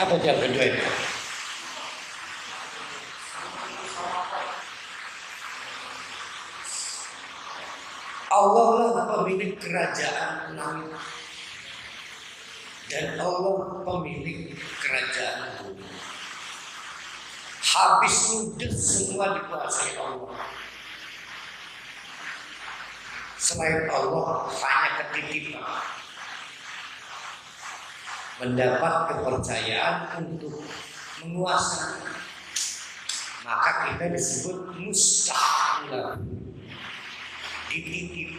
Apa yang kedua itu? Allah lah pemilik kerajaan langit dan Allah pemilik kerajaan bumi. Habis ludes semua dikuasai Allah. Selain Allah hanya ketitipan mendapat kepercayaan untuk menguasai, maka kita disebut mustahil, dititip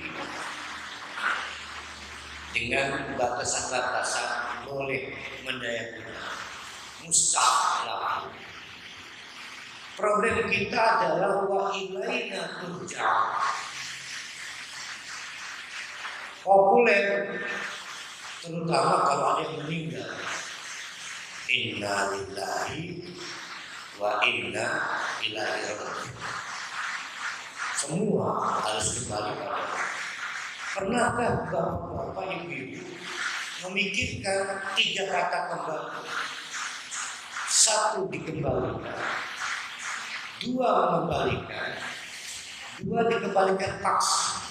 dengan batasan-batasan boleh mendaya guna. Mustahil. Problem kita adalah wa ilaina turja'un. Populer, terutama kalau ada yang meninggal. Inna lillahi wa inna ilaihi raji'un. Semua harus kembali pada Allah. Pernahkah bapak ibu memikirkan 3 kata kembali? 1 dikembalikan, 2 mengembalikan, 2 dikembalikan paksa.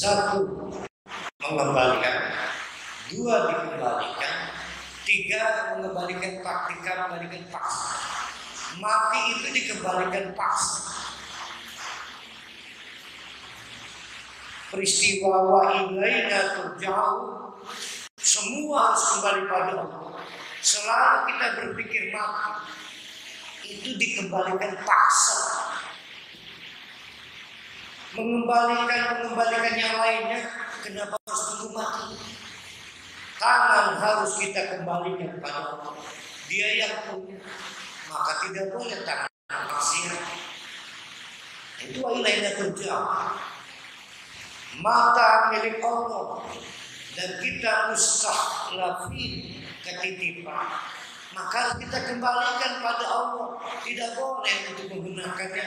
1 mengembalikan, 2 dikembalikan, 3 mengembalikan paksa. Mati itu dikembalikan paksa. Peristiwa wa ilaina turja'un, semua harus kembali pada Allah. Selalu kita berpikir mati itu dikembalikan paksa. Mengembalikan yang lainnya, kenapa harus tunggu mati? Tangan harus kita kembalikan pada Allah. Dia yang punya, maka tidak boleh tangan maksiat. Itu ilaina turja'un. Mata milik Allah dan kita mustahil ketitipan, maka kita kembalikan pada Allah. Tidak boleh untuk menggunakannya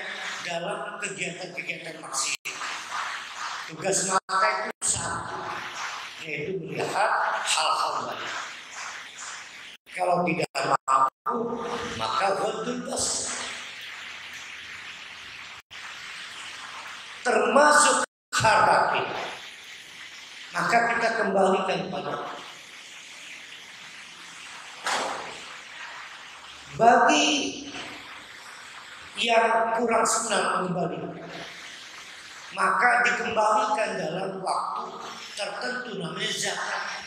dalam kegiatan-kegiatan maksiat. Tugas mata itu satu, yaitu melihat hal-hal baik. Kalau tidak mampu, maka ghadul basar, termasuk harta kita, maka kita kembalikan pada Allah. Bagi yang kurang senang mengembalikan, maka dikembalikan dalam waktu tertentu, namanya zakat.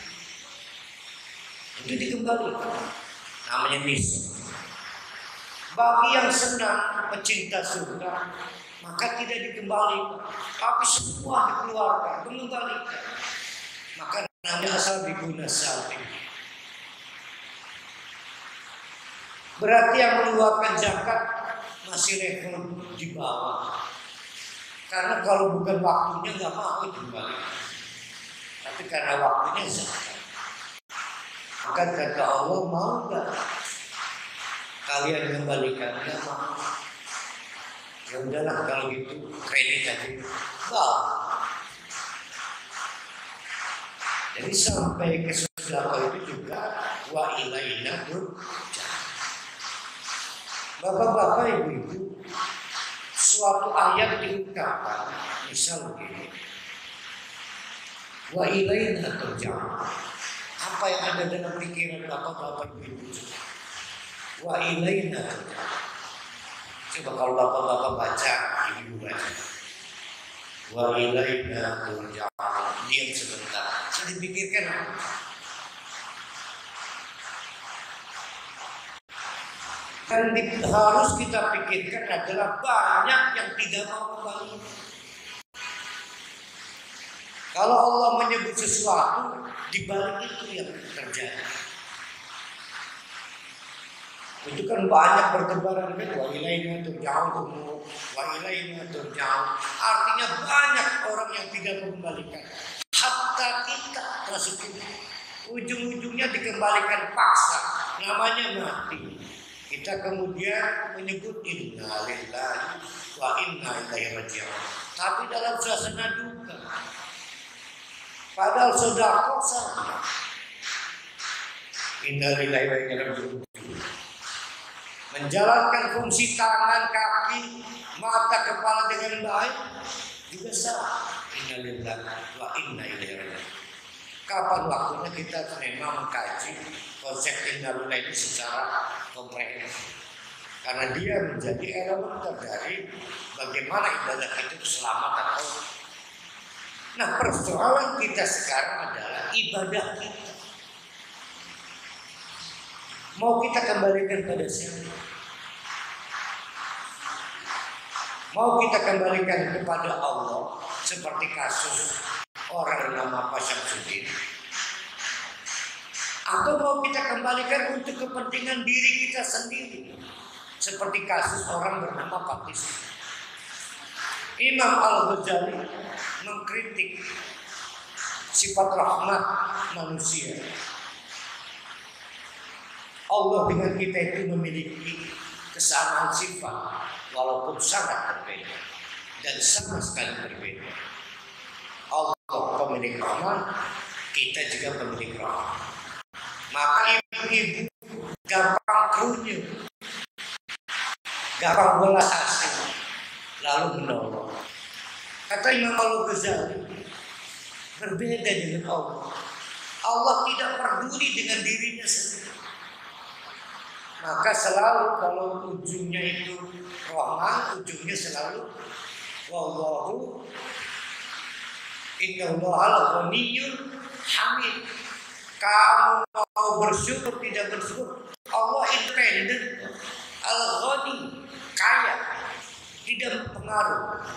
Itu dikembalikan, namanya nisab. Bagi yang senang pecinta surga, maka tidak dikembalikan, tapi semua dikeluarkan, mengembalikan. Maka namanya asal diguna salih. Berarti yang mengeluarkan zakat masih level di bawah. Karena kalau bukan waktunya nggak mau dikembalikan. Tapi karena waktunya zakat. Maka kata Allah, mau nggak kalian mengembalikan? Nggak mau. Ya udahlah kalau gitu kredit aja. Jadi sampai ke sedekah itu juga wa ilaina turja'un. Bapak-bapak, ibu-ibu, suatu ayat diungkapkan, misal begini, wa ilaina turja'un. Apa yang ada dalam pikiran bapak-bapak, ibu-ibu? Wa ilaina turja'un. Coba kalau bapak-bapak baca, ibu baca. Wa ilaina turja'un. Diam sebentar. Saya dipikirkan apa? Yang harus kita pikirkan adalah banyak yang tidak mau kembali. Kalau Allah menyebut sesuatu, di balik itu yang terjadi. Itu kan banyak bertebaran kan, wa ilaina turja'un, wa ilaina turja'un. Artinya banyak orang yang tidak mengembalikan. Hatta kita termasuk itu. Ujung-ujungnya dikembalikan paksa, namanya mati. Kita kemudian menyebut inna lillahi wa inna ilaihi raji'un, tapi dalam suasana duka. Padahal sedekah sama. Innalillahi wa inna ilaihi raji'un. Menjalankan fungsi tangan, kaki, mata, kepala dengan baik juga sama. Innalillahi wa inna ilaihi raji'un. Kapan waktunya kita memang mengkaji konsep innalillahi ini secara komprehensif? Karena dia menjadi elemen dari bagaimana ibadah itu selamat atau. Nah, persoalan kita sekarang adalah ibadah kita. Mau kita kembalikan pada siapa? Mau kita kembalikan kepada Allah seperti kasus orang bernama Pak Syamsuddin? Atau mau kita kembalikan untuk kepentingan diri kita sendiri seperti kasus orang bernama Pakis? Imam Al-Ghazali mengkritik sifat rahmat manusia. Allah dengan kita itu memiliki kesamaan sifat walaupun sangat berbeda dan sama sekali berbeda. Allah pemilik rahmat, kita juga pemilik rahmat. Maka ibu-ibu gampang kerunyuk, gampang belas asih, lalu menolong. Kata Imam Al-Ghazali, berbeda dengan Allah. Allah tidak peduli dengan dirinya sendiri. Maka selalu kalau ujungnya itu rahman, ujungnya selalu wallahu innallaha ghaniyyun hamid. Kamu mau bersyukur tidak bersyukur, Allah independen, al-ghani, kaya, tidak berpengaruh.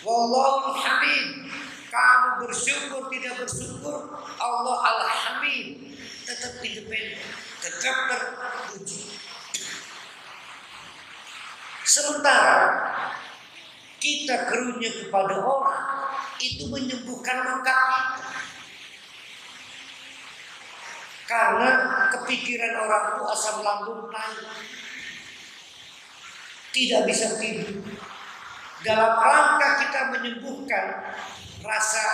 Wallahu hamid, kamu bersyukur tidak bersyukur, Allah al-hamid, tetap independen, tetap terpuji. Sementara kita kerunya kepada orang, itu menyembuhkan luka kita. Karena kepikiran orang itu asam lambung naik, tidak bisa tidur. Dalam rangka kita menyembuhkan rasa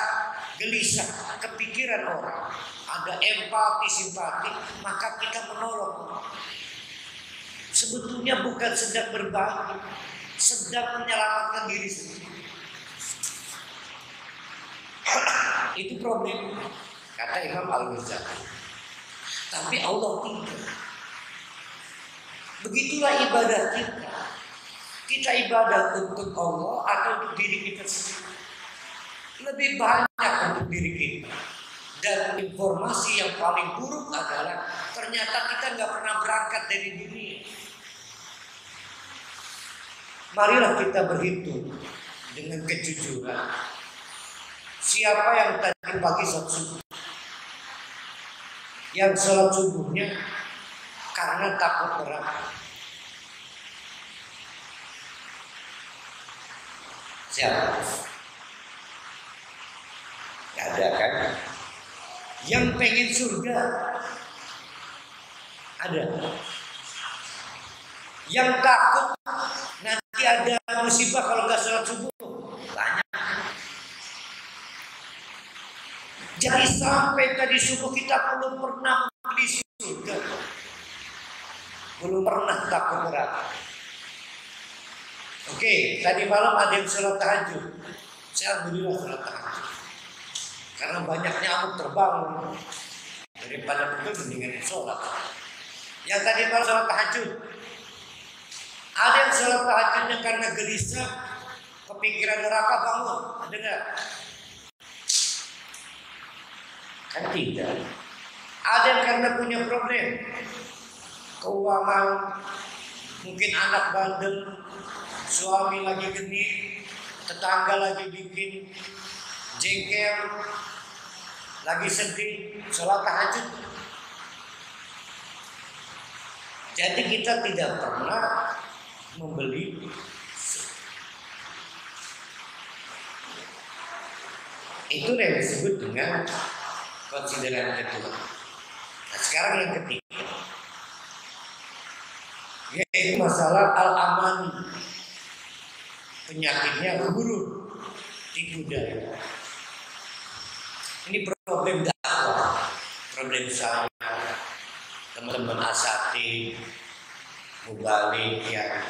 gelisah, kepikiran orang, ada empati, simpati, maka kita menolong. Sebetulnya bukan sedang berbagi, sedang menyelamatkan diri sendiri. Itu problem, kata Imam Al-Ghazali. Tapi Allah tidak. Begitulah ibadah kita. Kita ibadah untuk Allah atau untuk diri kita sendiri. Lebih banyak untuk diri kita. Dan informasi yang paling buruk adalah ternyata kita nggak pernah berangkat dari dunia. Marilah kita berhitung dengan kejujuran. Siapa yang tadi pagi sholat subuh? Yang sholat subuhnya karena takut neraka. Siapa? Gak ada kan? Yang pengen surga ada. Yang takut nanti ada musibah kalau gak sholat subuh banyak. Jadi sampai tadi subuh kita belum pernah di surga, belum pernah takut neraka. Oke, tadi malam ada yang sholat tahajud. Saya alhamdulillah sholat tahajud. Karena banyak nyamuk terbangun, daripada betul mendingan sholat. Yang tadi malam sholat tahajud, ada yang sholat tahajudnya karena gelisah, kepikiran neraka bangun, ada nggak? Kan tidak. Ada yang karena punya problem keuangan, mungkin anak bandel, suami lagi genit, tetangga lagi bikin jengkel, lagi sedih, sholat tahajud. Jadi kita tidak pernah membeli. Itu yang disebut dengan konsideran kedua. Nah, sekarang yang ketiga, yaitu masalah al-amani. Penyakitnya gurur, tipu daya. Ini problem dakwah, problem saya, teman-teman asati, mubalik yang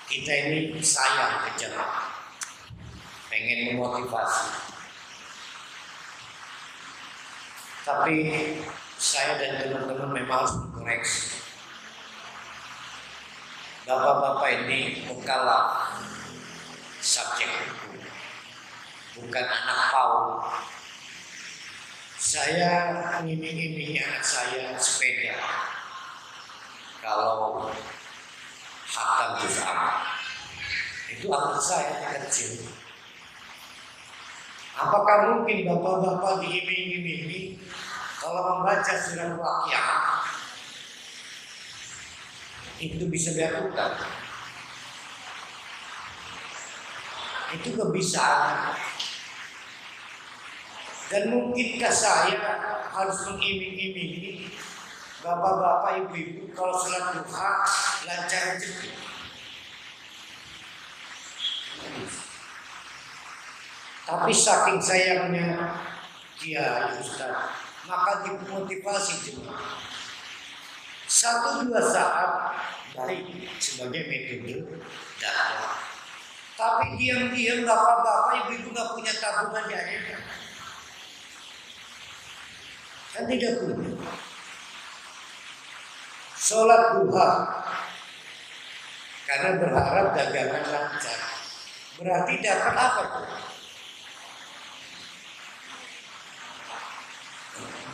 kita ini sayang ke jemaah, pengen memotivasi. Tapi saya dan teman-teman memang harus mengkoreksi. Bapak-bapak ini mukallaf subjek hukum, bukan anak PAUD. Saya ngiming-imingi anak saya sepeda. Kalau hatam juz amma, itu anak saya kecil. Apakah mungkin bapak-bapak diiming-imingi kalau membaca surat Waqiah itu bisa dilakukan? Itu kebiasaan. Dan mungkinkah saya harus mengiming-imingi bapak-bapak, ibu-ibu kalau sholat duha lancar rezeki? Tapi saking sayangnya dia Ustaz, maka dimotivasi jemaah. 1-2 saat baik sebagai metode dakwah. Tapi diam-diam bapak-bapak, ibu-ibu nggak punya tabungan di akhirat. Kan tidak punya. Sholat duha karena berharap dagangan lancar. Berarti dapat apa tuh?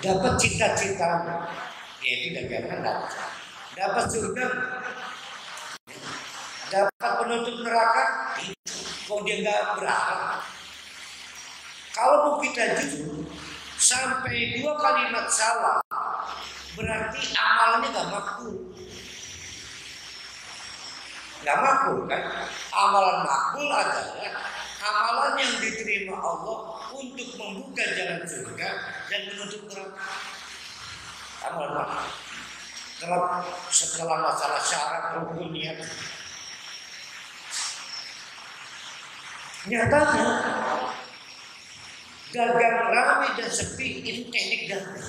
Dapat cita-cita, yaitu dagangan lancar. Dapat surga, dapat penutup neraka, kok dia nggak berharap. Kalau mau kita jujur, sampai 2 kalimat salah, berarti amalnya nggak makbul. Nggak makbul kan? Amalan makbul adalah amalan yang diterima Allah untuk membuka jalan surga dan menutup neraka. Amalan makbul. Setelah masalah syarat rukun niat, nyatanya dagang ramai dan sepi itu teknik dagang.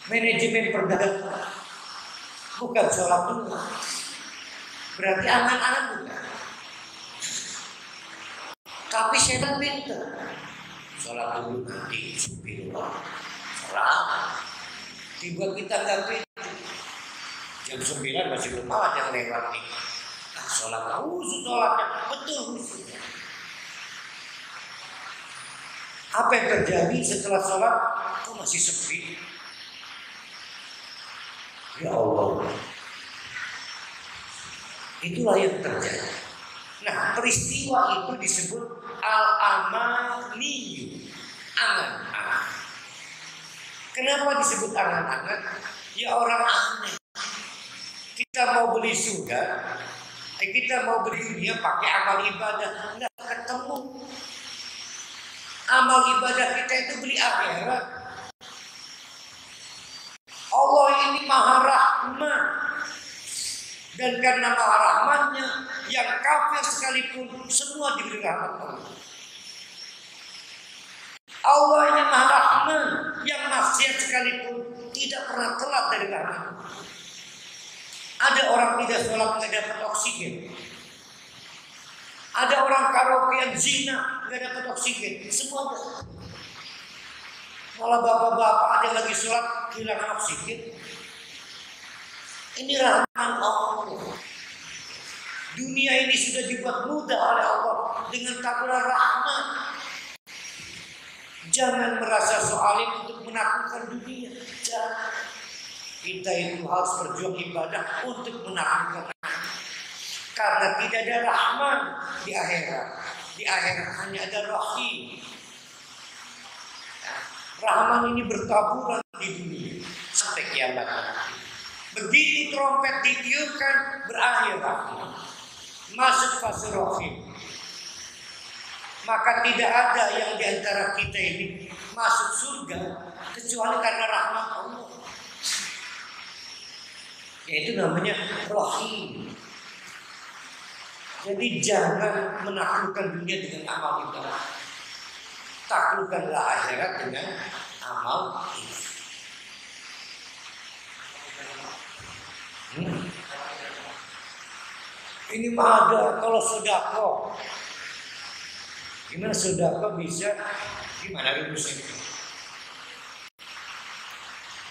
Manajemen perdagangan bukan sholat dulu. Berarti angan-angan bukan. Tapi setan pintar. Sholat dulu nanti subhanallah. Sholat. Tiba kita nggak pintar. Jam 9 masih belum ada yang lewat nih. Sholat khusus sholatnya betul khususnya. Apa yang terjadi setelah sholat? Kok masih sepi? Ya Allah. Itulah yang terjadi. Nah, peristiwa itu disebut al-amaniyu, angan-angan. Kenapa disebut angan-angan? Ya orang aneh. Kita mau beli surga, kita mau beli dunia pakai amal ibadah, nggak ketemu. Amal ibadah kita itu beli akhirat. Allah ini maha rahman, dan karena maha rahmannya, yang kafir sekalipun semua diberi rahmat Allah. Allah ini maha rahman, yang maksiat sekalipun tidak pernah telat dari rahmat. Ada orang tidak sholat nggak dapat oksigen. Ada orang karaokean zina nggak dapat oksigen. Semua ada. Malah bapak-bapak ada yang lagi sholat kehilangan oksigen. Ini rahmat Allah. Dunia ini sudah dibuat mudah oleh Allah dengan taburan rahmat. Jangan merasa soalin untuk menaklukkan dunia. Jangan. Kita itu harus berjuang ibadah untuk menaklukkan. Karena tidak ada rahman di akhirat. Di akhirat hanya ada rahim. Rahman ini bertaburan di dunia sampai kiamat nanti. Begitu trompet ditiupkan, berakhir rahim. Masuk fase rahim. Maka tidak ada yang diantara kita ini masuk surga kecuali karena rahmat Allah. Yaitu namanya rahim. Jadi jangan menaklukkan dunia dengan amal kita. Taklukkanlah akhirat dengan amal kita. Ini mah ada kalau sedekah. Gimana sedekah bisa? Gimana rumusnya?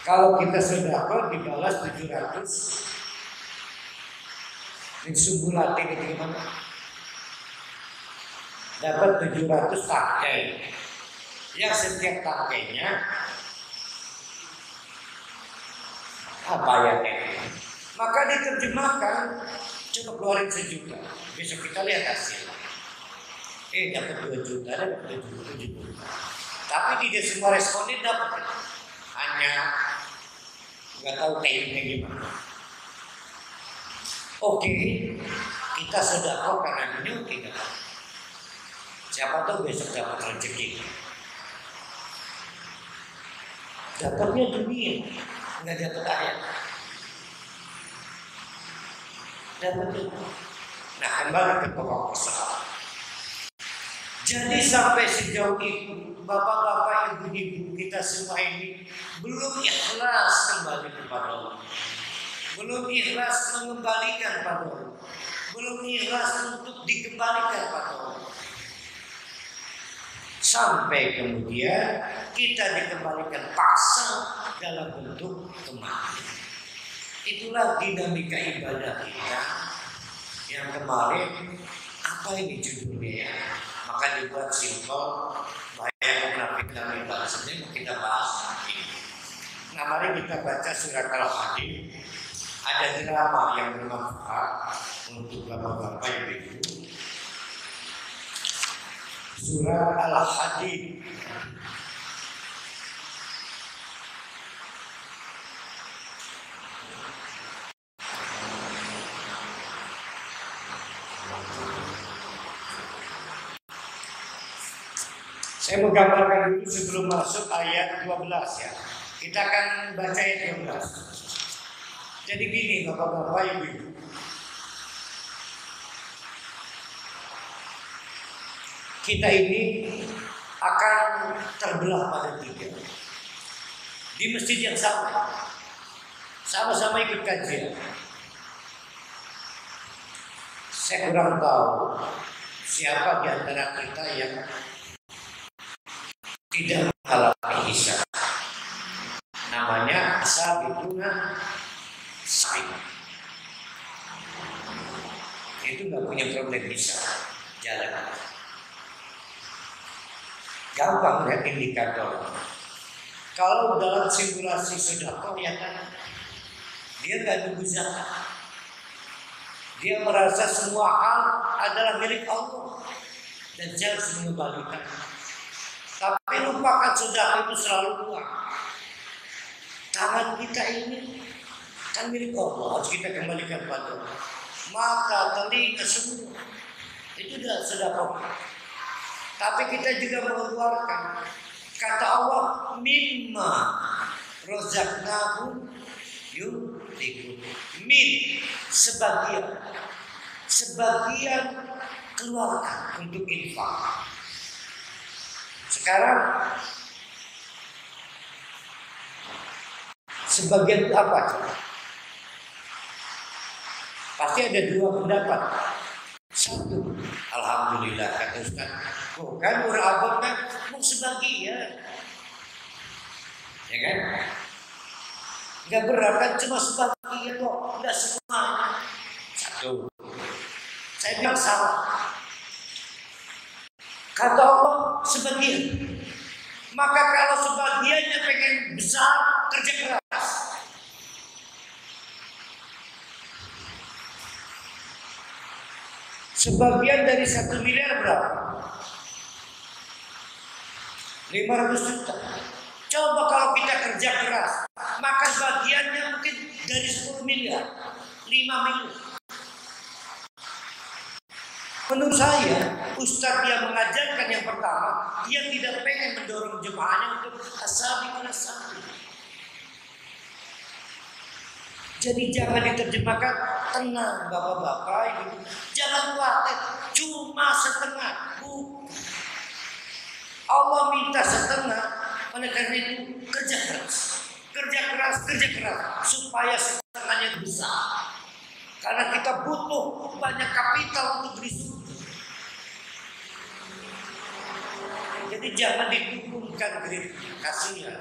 Kalau kita sedekah dibalas 700. Min sumbulatin itu gimana? Dapat 700 tangkai. Yang setiap tangkainya apa ayatnya? Maka diterjemahkan, coba keluarin 1 juta. Besok kita lihat hasil. Dapat 2 juta, dapat 7 juta. Tapi tidak semua responden dapat. Hanya nggak tahu tekniknya gimana. Oke, kita sedekah karena ini tidak. Siapa tahu besok dapat rezeki. Dapatnya dunia, nggak dapat akhirat. Dapat itu. Nah, kembali ke pokok persoalan. Jadi sampai sejauh itu, bapak-bapak, ibu-ibu kita semua ini belum ikhlas kembali kepada Allah. Belum ikhlas mengembalikan pada Allah. Belum ikhlas untuk dikembalikan pada Allah. Sampai kemudian kita dikembalikan paksa dalam bentuk kematian. Itulah dinamika ibadah kita yang kemarin, apa ini judulnya ya? Maka dibuat simpel, bahaya munafik dan ibadah sendiri kita bahas nanti. Nah, mari kita baca surat Al-Hadid. Ada drama yang bermanfaat untuk bapak-bapak ibu. Surat Al-Hadid. Saya mau gambarkan dulu sebelum masuk ayat 12 ya. Kita akan baca ayat 12. Jadi gini bapak-bapak ibu-ibu. Kita ini akan terbelah pada 3. Di masjid yang sama. Sama-sama ikut kajian. Saya kurang tahu siapa di antara kita yang tidak mengalami hisab. Namanya asabikuna sa'i. Itu nggak punya problem hisab, jalan. Gampang lihat indikator. Kalau dalam simulasi sedekah ya kan, dia nggak nunggu zakat. Dia merasa semua hal adalah milik Allah dan dia harus mengembalikan. Tapi lupakan sedekah itu selalu uang. Tangan kita ini kan milik Allah, harus kita kembalikan pada Allah. Mata, telinga, semua itu sudah sedekah. Tapi kita juga mengeluarkan. Kata Allah, mimma rozaqnahum yunfiqun. Min sebagian keluarkan untuk infak. Sekarang sebagian apa? Pasti ada 2 pendapat. 1, alhamdulillah kata Ustaz. Bukan orang abang kan mau sebagian, ya kan? Gak berat kan cuma sebagian kok, tidak semuanya. 1. Saya bilang salah. Kata Allah sebagian. Maka kalau sebagiannya pengen besar, kerja keras. Sebagian dari 1 miliar berapa? 500 juta. Coba kalau kita kerja keras, maka bagiannya mungkin dari 10 miliar, 5 miliar. Menurut saya, Ustadz yang mengajarkan yang pertama, dia tidak pengen mendorong jemaahnya untuk asabi. Jadi jangan diterjemahkan tenang bapak-bapak ibu. Jangan khawatir, cuma setengah. Allah minta setengah, oleh karena itu kerja keras supaya setengahnya besar. Karena kita butuh banyak kapital untuk beli surga. Jadi jangan diturunkan kasihan.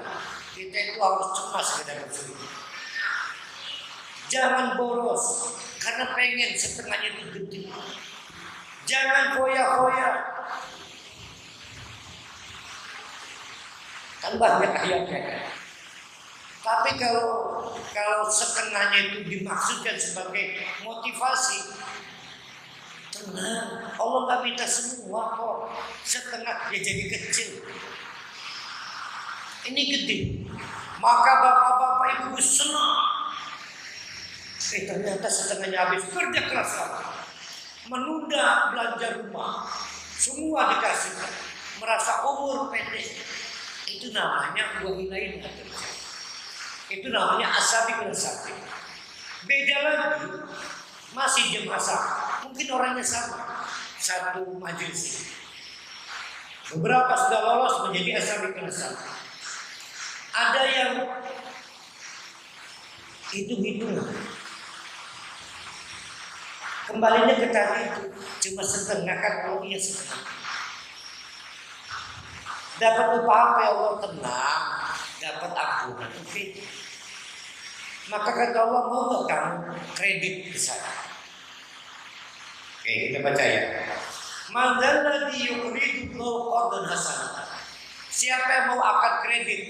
Kita itu harus cemas ke dalam surga. Jangan boros karena pengen setengahnya itu gede. Jangan foya-foya. Kan banyak ayatnya. Tapi kalau setengahnya itu dimaksudkan sebagai motivasi, tenang. Allah nggak minta semua kok. Setengah ya jadi kecil. Ini gede. Maka bapak-bapak ibu senang. Ternyata setengahnya habis kerja keras menunda belanja rumah, semua dikasihkan, merasa umur pendek. Itu namanya buah lain. Itu namanya asabi bersati. Beda lagi, masih jemaah sama, mungkin orangnya sama, satu majelis. Beberapa sudah lolos menjadi asabi bersati. Ada yang hitung-hitungan. Kembalinya ke tadi itu cuma setengah kan kalau dia setengah. Dapat upah apa ya Allah tenang, dapat ampunan. Oke. Maka kata Allah mau nggak kamu kredit ke saya? Oke kita baca ya. Man dzalladzi yuqridu qardan hasanan. Siapa yang mau akad kredit?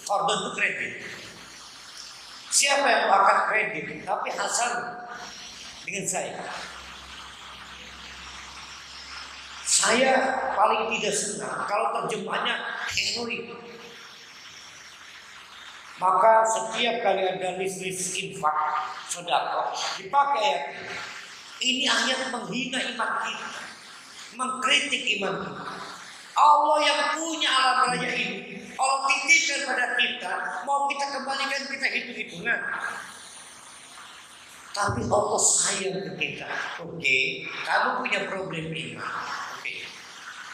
Qardan itu kredit. Siapa yang mau akad kredit tapi hasan dengan saya paling tidak senang kalau terjemahnya heroik. Maka setiap kali ada list infak sedekah dipakai ayat ini ayat menghina iman kita, mengkritik iman kita. Allah yang punya alam raya ini, Allah titipkan pada kita, mau kita kembalikan kita hitung-hitungan. Tapi Allah sayang ke kita. Oke, kamu punya problem iman. Oke.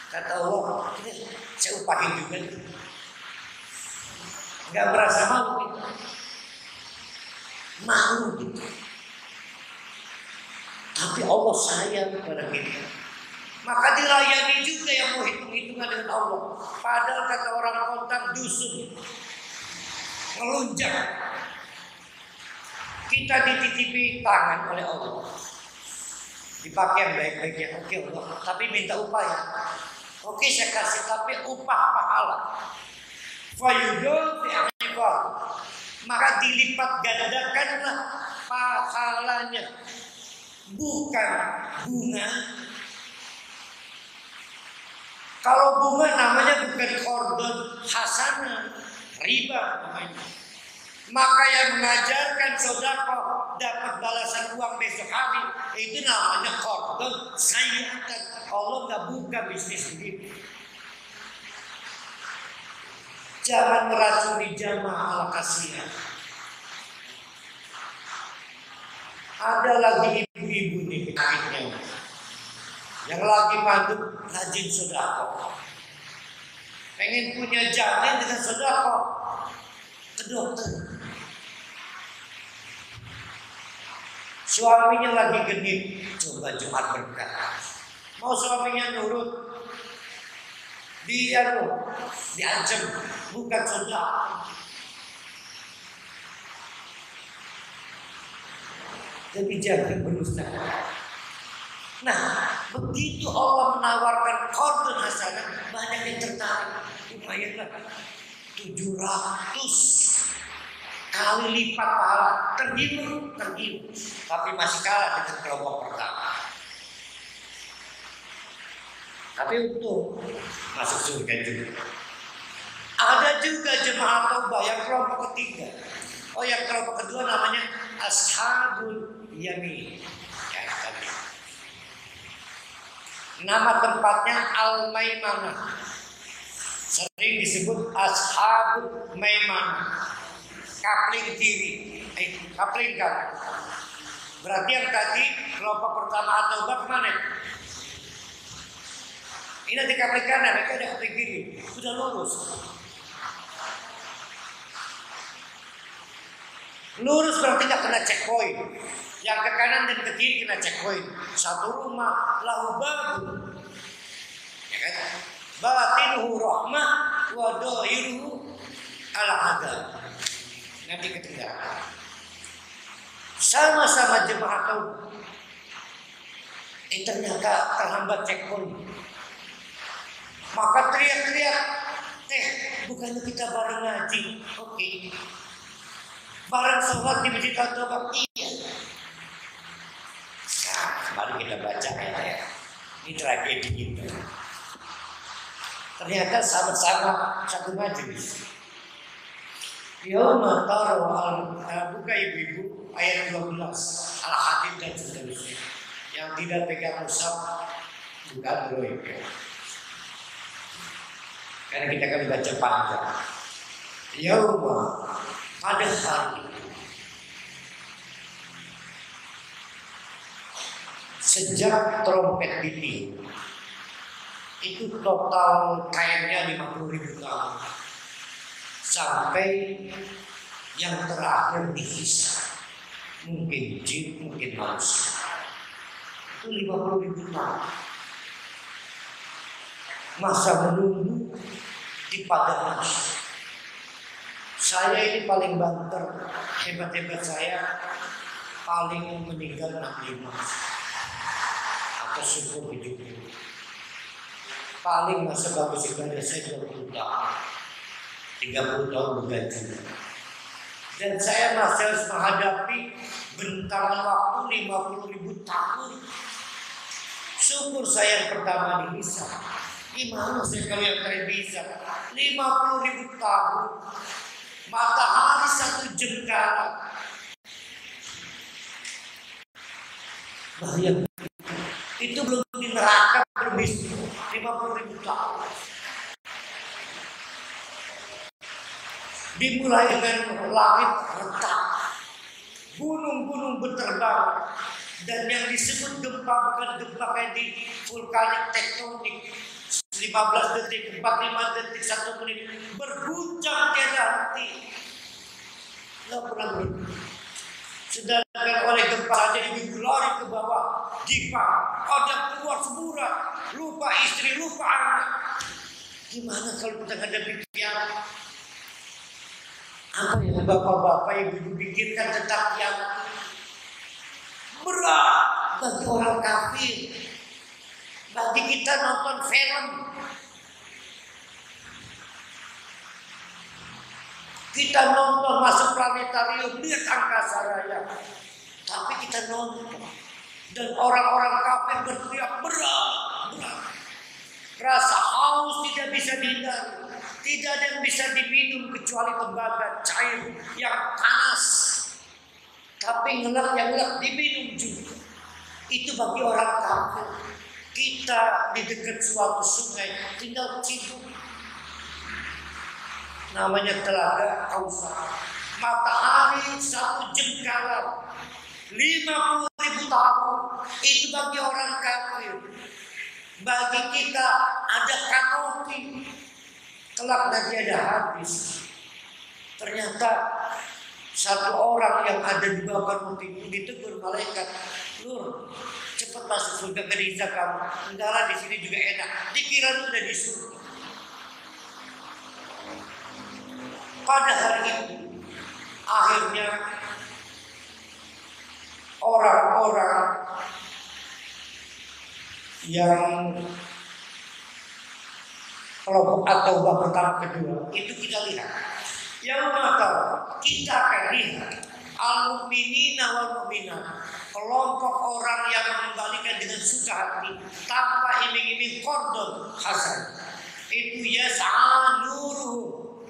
Kata Allah, saya upahin juga. Gak merasa malu gitu. Malu gitu. Tapi Allah sayang kepada kita. Maka dilayani juga yang mau hitung-hitungan dengan Allah. Padahal kata orang kontang dusun. Melunjak. Kita dititipi tangan oleh Allah, dipakai yang baik-baiknya. Oke Allah, tapi minta upah ya. Oke saya kasih, tapi upah pahala. Fayudul bi'anifah, maka dilipat gandakanlah pahalanya, bukan bunga. Kalau bunga namanya bukan qardun hasanah, riba namanya. Maka yang mengajarkan sedekah dapat balasan uang besok hari itu namanya qardun sayyi'atan. Allah nggak buka bisnis begitu. Jangan meracuni jamaah ala kasihan. Ada lagi ibu-ibu nih penyakitnya yang lagi manduk rajin sedekah. Pengen punya janin dengan sedekah ke dokter. Suaminya lagi genit, coba Jumat berkah. Mau suaminya nurut, dia loh diancam, bukan saudara. Jadi jangan berusaha. Nah, begitu Allah menawarkan qardun hasanah, banyak yang tertarik. Lumayanlah 700 kali lipat pahala, tergiur, tapi masih kalah dengan kelompok pertama. Tapi untuk masuk surga juga. Ada juga jemaah taubah yang kelompok ketiga. Oh, yang kelompok kedua namanya ashabul yamin. Ya, tadi. Nama tempatnya Al-Maimanah. Sering disebut ashabul maimanah. Kapling kiri. Kaplingan. Berarti yang tadi kelompok pertama atau kemana? Ini di kapling kanan, mereka ada kapling kiri, sudah lurus. Lurus berarti nggak kena checkpoint. Yang ke kanan dan ke kiri kena checkpoint. Satu rumah lahu babu, ya kan? Batinuhu rahmah wa dhahiruhu al-adab. Nanti ketiga. Sama-sama jemaah tahu. Ternyata terhambat checkpoint. Maka teriak-teriak, bukannya kita bareng ngaji? Oke. Bareng sholat di masjid atau iya. Nah, mari kita baca ya. Ini tragedi kita. Ternyata sama-sama satu majelis. Yauma tarawal, buka ibu-ibu ayat 12 Al-Hadid dan seterusnya. Yang tidak pegang mushaf buka dulu ya. Karena kita akan baca panjang. Yauma, pada hari sejak trompet ditiup itu total kainnya 50.000 tahun sampai yang terakhir dihisab, mungkin jin, mungkin manusia, itu 50.000 tahun masa menunggu di padang masyarakat. Saya ini paling banter, hebat-hebat saya paling meninggal 65 atau syukur 70. Paling masa bagus ibadah saya 20 tahun, 30 tahun berganti. Dan saya masih harus menghadapi bentangan waktu 50.000 tahun. Syukur saya yang pertama dihisab. Gimana saya kalau yang terakhir dihisab 50.000 tahun. Matahari satu jengkala. Bahaya. Itu belum di neraka berbisnis 50.000 tahun. Dimulai dengan langit retak, gunung-gunung berterbangan, dan yang disebut gempa bukan gempa kayak di vulkanik tektonik. 15 detik, 45 detik, 1 menit berguncang tiada henti. Nggak pernah berhenti. Sedangkan oleh gempa saja ibu lari ke bawah, jipa, ada keluar semburat, lupa istri, lupa anak. Gimana kalau kita hadapi kiamat? Apa yang bapak-bapak ibu pikirkan tentang kiamat? Berat bagi orang kafir. Bagi kita nonton film, kita nonton masuk planetarium, lihat angkasa raya, tapi kita nonton. Dan orang-orang kafir berteriak berat. Rasa haus tidak bisa dihindari. Tidak ada yang bisa diminum kecuali tembaga cair yang panas. Tapi ngelak yang ngelak diminum juga. Itu bagi orang kafir. Kita di dekat suatu sungai tinggal cium. Namanya Telaga Kausar. Matahari satu jengkala 50.000 tahun. Itu bagi orang kafir. Bagi kita ada kanopi. Kelak nanti ada habis. Ternyata satu orang yang ada di bawah kanopi itu ditegur malaikat, "Lur, cepat masuk surga Khadijah kamu. Enggak, di sini juga enak. Dikira itu udah di surga." Pada hari itu akhirnya orang-orang yang kelompok atau pertama kedua itu kita lihat. Yang mata kita akan lihat al-mu'minina wal mu'minat, kelompok orang yang mengembalikan dengan suka hati tanpa iming-iming qardun hasan. Itu yas'a nuruhum,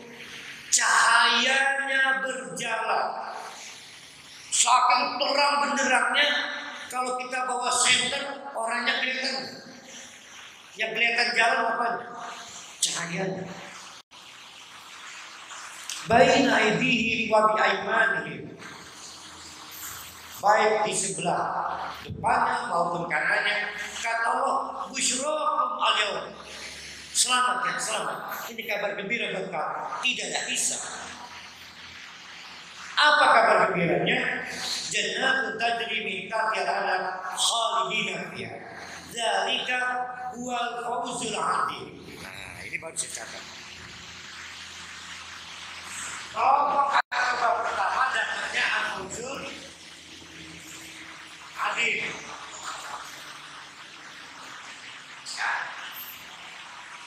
cahayanya berjalan. Saking terang benderangnya, kalau kita bawa senter orangnya kelihatan. Yang kelihatan jalan apa? Cahayanya. Baina aydihim wa bi aymanihim, baik di sebelah depannya maupun kanannya. Kata Allah, busyrakum al-yaum. Selamat ya, selamat. Ini kabar gembira buat kamu. Tidak ada hisab. Apa kabar gembiranya? Jannatun tajri min tahtiha al-anhar khalidina fiha. Dzalika huwal fawzul 'adzim. Nah, ini baru saya catat. Kelompok kabar pertama datangnya al-fawzul 'adzim.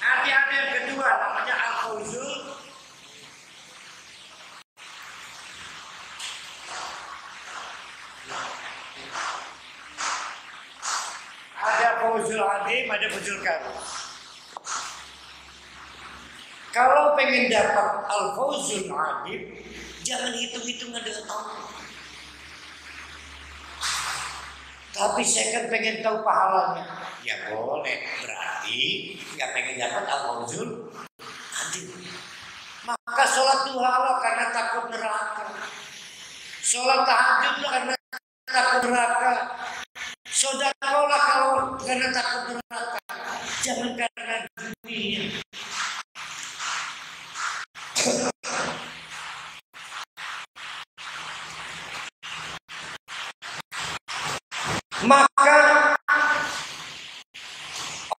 Nanti ada yang kedua namanya al-fawzul azim, ada fawzul karim. Kalau pengen dapat al-fawzul azim, jangan hitung-hitungan dengan Allah. Tapi saya kan pengen tahu pahalanya. Ya boleh, berarti nggak pengen dapat al-fawzul azim. Maka sholat duha karena takut neraka. Sholat tahajud karena takut neraka. Sedekahlah kalau karena takut neraka. Jangan karena dunia. Maka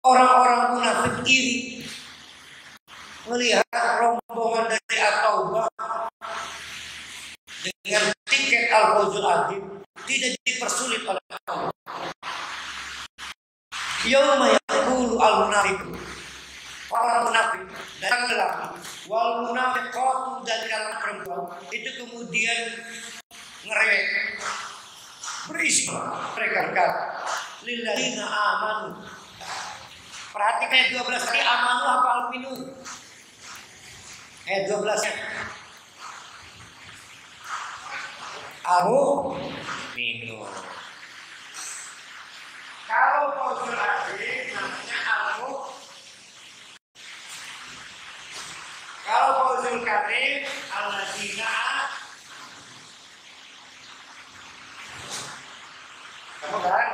orang-orang munafik iri melihat rombongan dari At-Taubah dengan tiket al-fawzul azim tidak dipersulit oleh Allah. Yauma yaqulu al-munafiqun, orang munafik dan lelaki wal munafiqatu dan kalangan perempuan itu kemudian ngerewek berisi mereka berkata lilladzina amanu. Perhatikan ayat 12 tadi, amanu apa al-minu? Ayat 12-nya al-minu. Kalau fawzul azim namanya al-mu. Kalau fawzul karim alladzina. Kamu kan?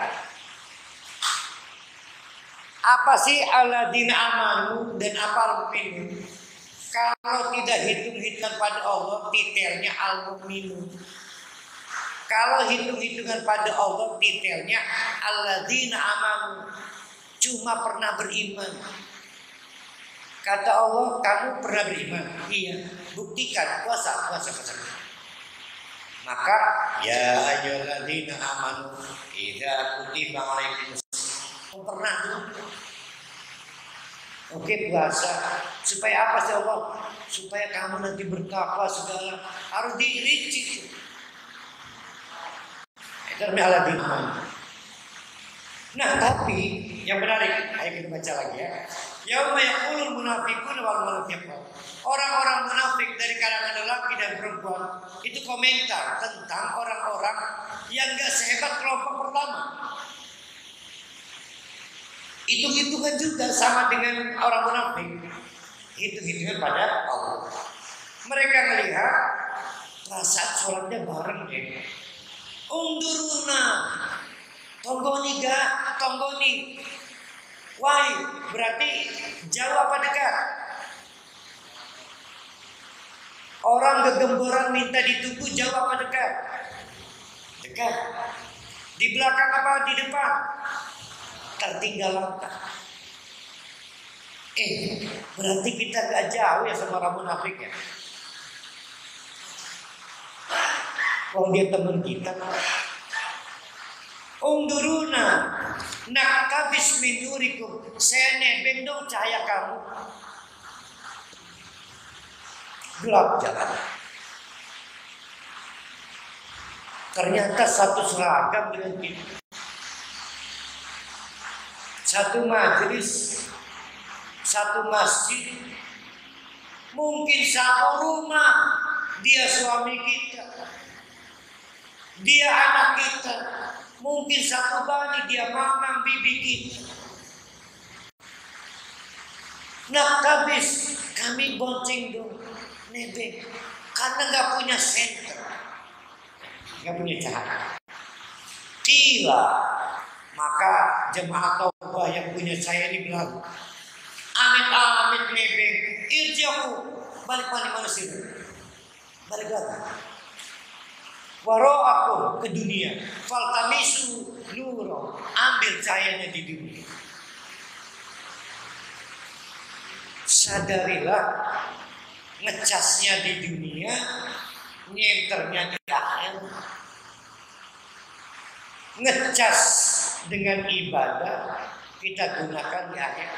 Apa sih alladzina amanu dan apa al-mu'minun? Kalau tidak hitung-hitungan pada Allah, titelnya al-mu'minun. Kalau hitung-hitungan pada Allah, detailnya alladzina amanu, cuma pernah beriman. Kata Allah, kamu pernah beriman? Iya. Buktikan, puasa. Maka ya ayyuhalladzina amanu idza kutiba alaikumus pernah tuh. Oke, puasa. Supaya apa sih Allah? Supaya kamu nanti bertakwa segala. Harus dirinci. Nah, tapi yang menarik, ayo kita baca lagi ya. Yauma yaqulul munafiqun wal munafiqat. Orang-orang munafik dari kalangan lelaki dan perempuan itu komentar tentang orang-orang yang enggak sehebat kelompok pertama. Hitung-hitungan juga sama dengan orang munafik. Hitung-hitungan pada Allah. Mereka melihat perasaan sholatnya bareng deh. Unduruna tonggoni ga tonggoni. Why? Berarti jauh apa dekat? Orang gegemboran minta ditunggu jauh apa dekat? Dekat. Di belakang apa di depan? Tertinggal langkah. Berarti kita gak jauh ya sama orang munafik ya. Kalau dia teman kita, unduruna nakabis min nurikum, saya nebeng dong cahaya kamu. Gelap jalan. Ternyata satu seragam dengan kita, satu majelis, satu masjid, mungkin satu rumah. Dia suami kita, dia anak kita, mungkin satu bani, dia mamang bibi kita. Nak habis kami bonceng dong, nebeng, karena nggak punya senter, nggak punya cahaya. Kila, maka jemaah taubah yang punya saya ini bilang, amit nebeng, irjahu, balik mana sih? Balik lagi. Waro'akum ke dunia, faltamisu nuro, ambil cahayanya di dunia. Sadarilah ngecasnya di dunia, nyenternya di akhir. Ngecas dengan ibadah kita gunakan di akhir.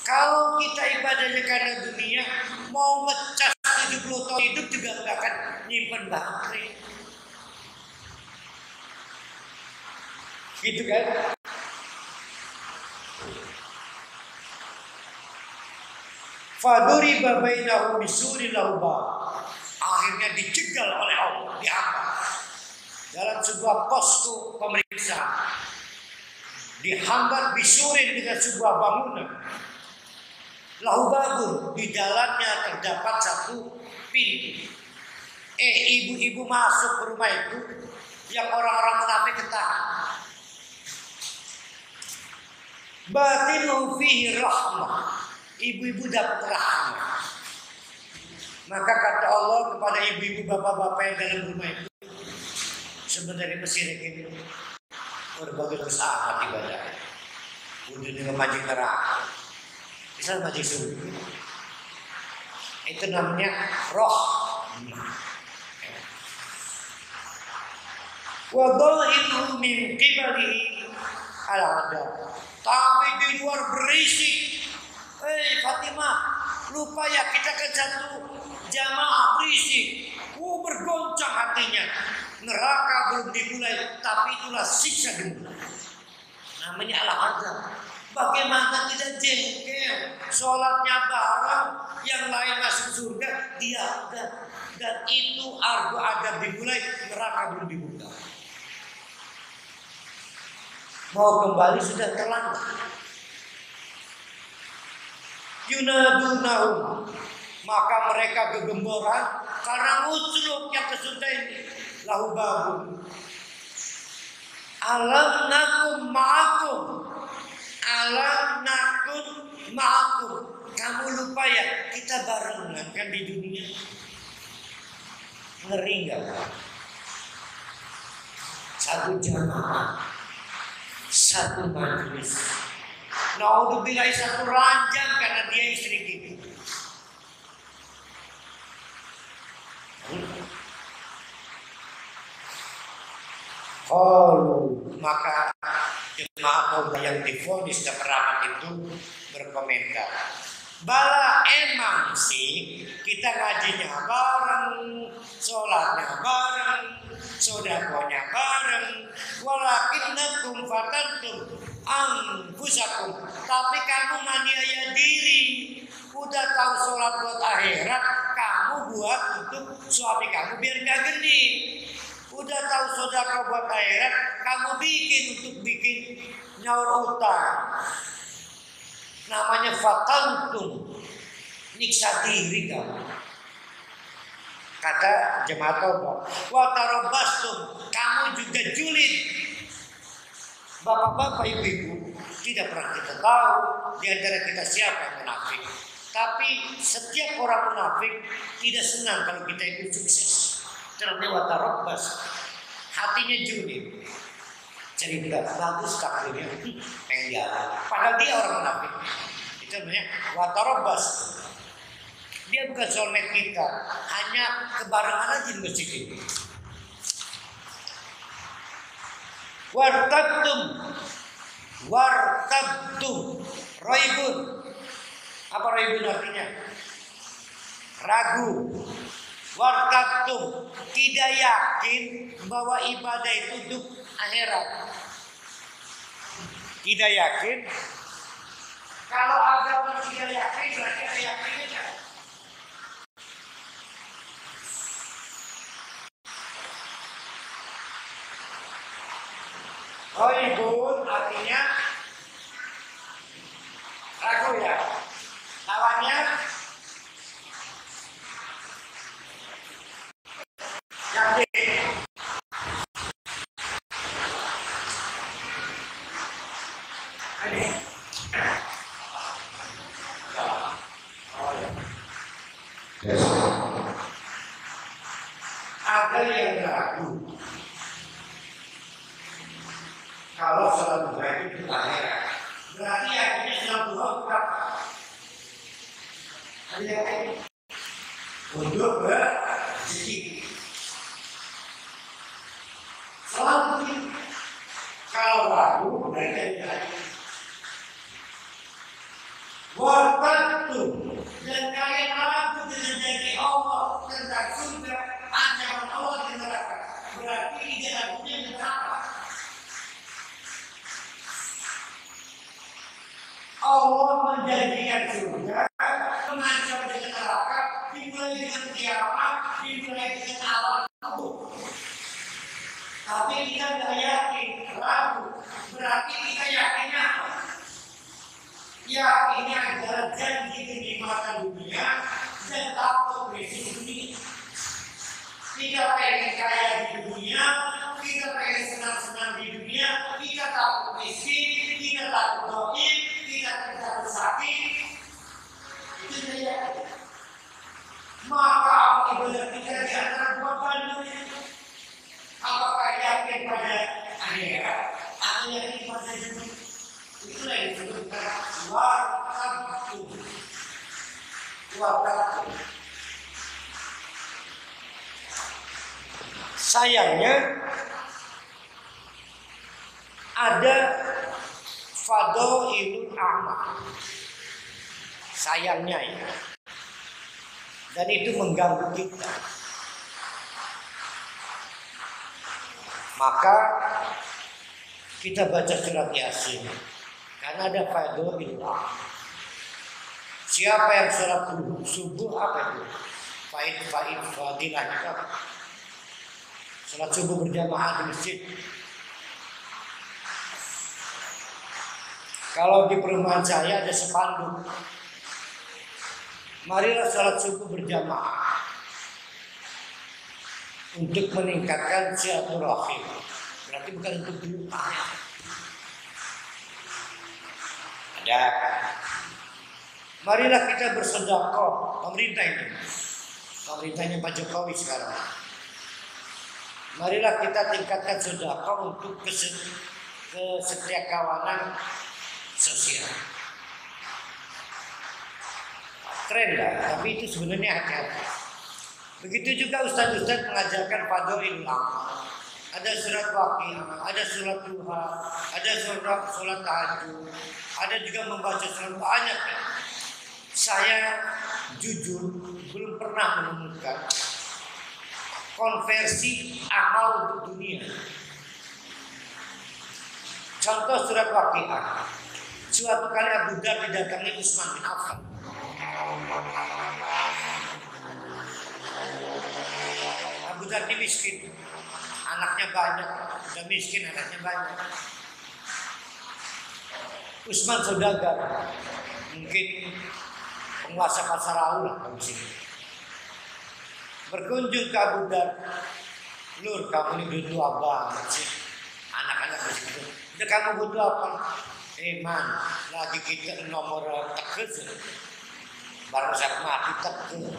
Kalau kita ibadahnya karena dunia, mau ngecas 70 tahun hidup juga nggak akan nyimpen baterai. Gitu kan? Faduriba bainahum bisuril lauba. Akhirnya dijegal oleh Allah, dihambat dalam sebuah posko pemeriksaan. Dihambat bisurin dengan sebuah bangunan. Laubabun, di dalamnya terdapat satu pintu. Ibu-ibu masuk ke rumah itu yang orang-orang munafik ketahan. Batinu fihi rahmah. Ibu-ibu dapat rahmat. Maka kata Allah kepada ibu-ibu bapak-bapak yang dalam rumah itu, sebenarnya Mesir ini berbagai dosa amat ibadah. Udah dengan majik neraka, bisa majik surga. Itu namanya roh. Wadhahiru min qibalihi al-adab. Tapi di luar berisik. Fatimah, lupa ya kita kan satu jamaah berisik. Bergoncang hatinya. Neraka belum dimulai, tapi itulah siksa dimulai. Namanya al-adab. Bagaimana tidak jengkel? Sholatnya bareng, yang lain masuk surga, dia enggak. Dan itu argo adab dimulai, neraka belum dibuka. Mau kembali sudah terlambat. Yunadunahum, maka mereka gegemboran karena uslub yang kesudah ini. Lahu babun, alam nakum ma'akum, alam nakun ma'akum. Kamu lupa ya kita barengan kan di dunia. Ngeri nggak? Satu jamaah, satu majelis. Naudzubillah, satu ranjang karena dia istri kita. Maka jemaah taubah yang divonis kekeraman itu berkomentar, bala emang sih kita ngajinya bareng, sholatnya bareng, sodakonya bareng, walakinnakum fatantum anfusakum, tapi kamu maniaya diri. Udah tahu sholat buat akhirat, kamu buat untuk suami kamu biar gak geni. Udah tahu sedekah buat akhirat, kamu bikin nyaur utang. Namanya fatantum, nyiksa diri kamu. Kata jemaah taubah, wa tarabastum, kamu juga julid. Bapak-bapak, ibu-ibu, tidak pernah kita tahu di antara kita siapa yang munafik. Tapi setiap orang munafik tidak senang kalau kita itu sukses. Terus watarobas, hatinya julid. Cerita bagus takdirnya, pengen jalan. Padahal dia orang munafik. Itu namanya watarobas. Dia bukan soulmate kita, hanya kebarengan aja di masjid ini. Wartabtum, raibun. Apa raibun artinya? Ragu. Wartabtum, tidak yakin bahwa ibadah itu untuk akhirat. Tidak yakin. Kalau ada orang tidak yakin, berarti ada yakinnya kan? Raibun artinya ragu ya. Lawannya yakin. Ada yang ragu kalau sholat duha itu akhirat, berarti akhirnya sholat duha bukan. Ada yang lain untuk berzikir. Selalu kalau ragu berarti ada. Waktu dan kalian ragu dengan janji Allah tentang surga, ancaman Allah di neraka, berarti tidak ragunya neraka. Allah menjanjikan surga, mengancam dengan neraka, dimulai dengan kiamat, dimulai dengan alam kubur. Tapi kita tidak yakin, ragu, berarti kita yakinnya apa? Yakinnya adalah janji kenikmatan dunia dan takut risiko dunia. Kita pengen kaya di dunia, kita pengen senang-senang di dunia, kita takut miskin, kita takut doib, kita takut sakit. Itu saja. Maka amal ibadah kita di antara dua bandung itu. Apakah yakin pada akhirat atau yakin pada dunia? Itulah yang disebutkan waktu. Sayangnya ada fadhailul amal. Sayangnya ya. Dan itu mengganggu kita. Maka kita baca surat Yasin. Karena ada fadhailullah. Siapa yang sholat subuh apa itu? Fadilah itu apa? Sholat subuh berjamaah di masjid. Kalau di perumahan saya ada spanduk. Marilah sholat subuh berjamaah untuk meningkatkan silaturahim. Berarti bukan untuk dunia. Ada. Marilah kita bersedekah. Pemerintahnya Pak Jokowi sekarang. Marilah kita tingkatkan sedekah untuk kesetiakawanan sosial. Keren lah, tapi itu sebenarnya hati-hati. Begitu juga ustaz-ustaz mengajarkan fadhailullah. Ada surat Waqiah, ada surat duha, ada surat tahajud, ada juga membaca surat banyak. Saya jujur belum pernah menemukan konversi amal untuk dunia. Contoh surat Waqiah. Suatu kali Abu Dhar didatangi Utsman bin Affan. Abu Dhar ini miskin, anaknya banyak, udah miskin anaknya banyak. Utsman saudagar, mungkin penguasa pasar lah di sini. Berkunjung ke Abu Dhar, Lur, kamu ini butuh apa sih? Anak-anak miskin. Udah kamu butuh apa? Man, lagi kita nomor teges. Baru saya mati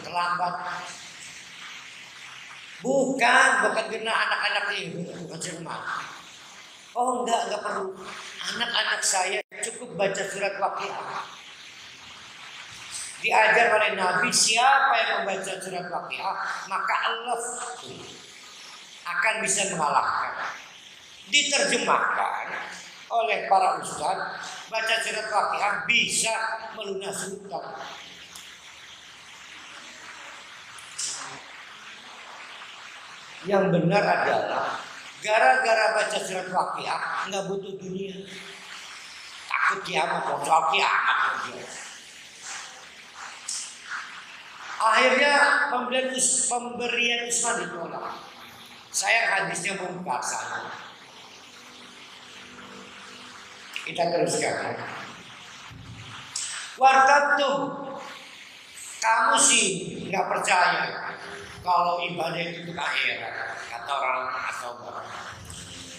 terlambat. Bukan kena anak-anak ini, bukan cermat. Oh enggak perlu. Anak-anak saya cukup baca surat Waqiah. Diajar oleh Nabi, siapa yang membaca surat Waqiah, maka Allah akan bisa mengalahkan. Diterjemahkan oleh para ustaz, baca surat Waqiah bisa melunasi hutang. Yang benar adalah gara-gara baca surat Waqiah nggak butuh dunia, takut kiamat, soal kiamat. Akhirnya pemberian Utsman ditolak. Saya hadisnya bongkar sana. Kita teruskan. Wartatum, kamu sih nggak percaya kalau ibadah itu akhirat, kata orang agama.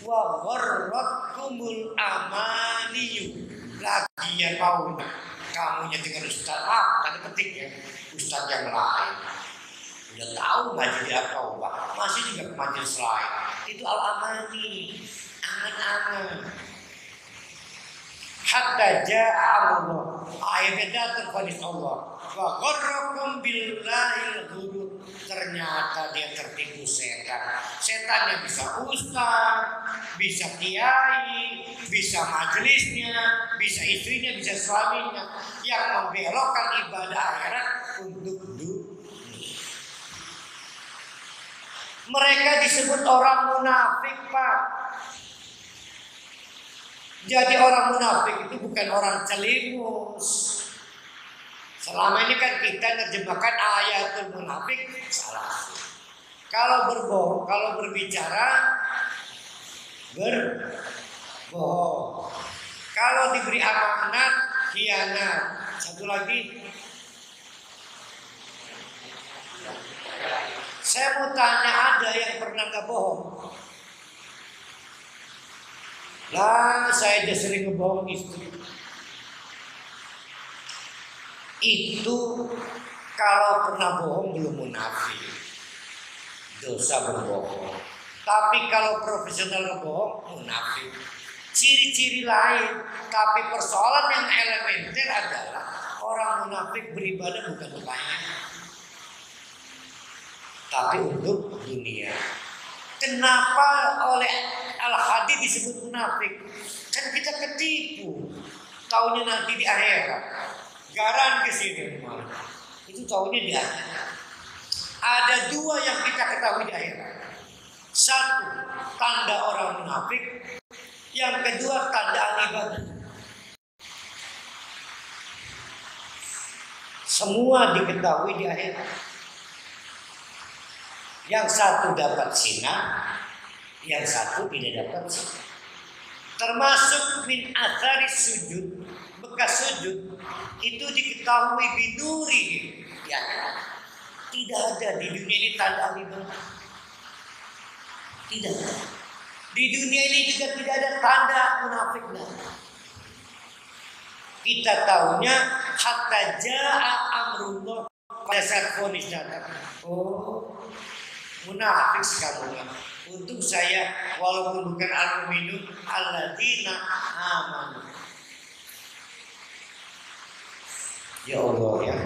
Wa gharratkumul amaniyu, lagian mau kamunya dengan ustaz, tanda petik ya, ustaz yang lain. Udah tahu ngaji di At-Taubah, masih juga ke majelis lain. Itu al-amani, angan-angan. Hatta ja'a Allah, akhirnya datang vonis Allah. Wa gharrakum billahil ghurur. Ternyata dia tertipu setan. Setannya bisa ustaz, bisa kiai, bisa majelisnya, bisa istrinya, bisa suaminya, yang membelokkan ibadah akhirat untuk dunia. Mereka disebut orang munafik, Pak. Jadi orang munafik itu bukan orang celimus. Selama ini kan kita nerjemahkan ayatul munafik salah. Kalau berbohong, kalau berbicara berbohong. Kalau diberi amanat, khianat. Satu lagi, saya mau tanya, ada yang pernah nggak bohong? Lah, saya aja sering ngebohong istri. Itu kalau pernah bohong belum munafik, dosa berbohong. Tapi kalau profesional ngebohong munafik. Ciri-ciri lain, tapi persoalan yang elementer adalah orang munafik beribadah bukan untuk akhirat, tapi untuk dunia. Kenapa oleh Al-Hadid disebut munafik? Kan kita ketipu. Taunya nanti di akhirat. Garan ke sini. Itu taunya di akhirat. Ada dua yang kita ketahui di akhirat. Satu, tanda orang munafik. Yang kedua, tanda ibadah. Semua diketahui di akhirat. Yang satu dapat sinar, yang satu tidak dapat sinar. Termasuk min athari sujud, bekas sujud itu diketahui binuri ya. Tidak ada di dunia ini tanda ibadah. Tidak ada. Di dunia ini juga tidak ada tanda munafik. Kita tahunya hatta ja'a amrullah, pada saat vonis datang. Oh, munafik sekali. Untuk saya, walaupun bukan al-mu'minun alladzina amanu. Ya Allah ya.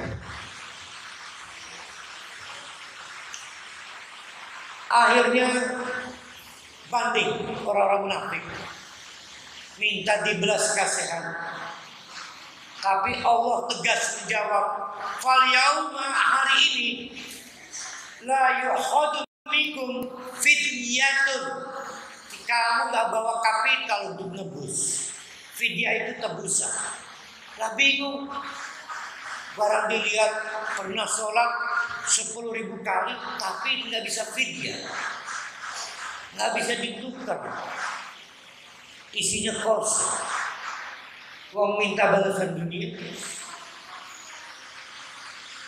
Akhirnya banding orang-orang munafik, minta dibelas kasihan. Tapi Allah tegas menjawab, fal yauma, hari ini, la yukhadu minkum fidyatun. Kamu gak bawa kapital untuk nebus. Fidyah itu tebusan. Lah bingung. Barang dilihat pernah sholat 10.000 kali, tapi nggak bisa fidyah, nggak bisa ditukar, isinya kosong. Wong minta balasan dunia.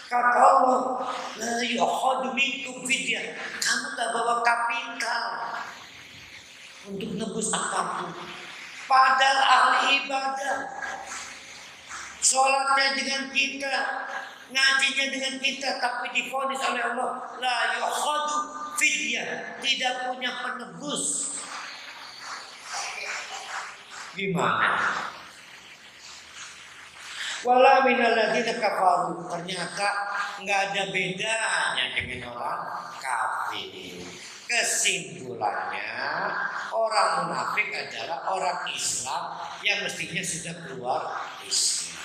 Kata Allah, la yukhadu minkum fidyah. Kamu nggak bawa kapital untuk nebus apapun. Padahal ahli ibadah, sholatnya dengan kita, ngajinya dengan kita, tapi divonis oleh Allah, la yukhadu fidyah, tidak punya penebus. Gimana? Wala minal ladzina kafaru, ternyata nggak ada bedanya dengan orang kafir. Kesimpulannya, orang munafik adalah orang Islam yang mestinya sudah keluar Islam,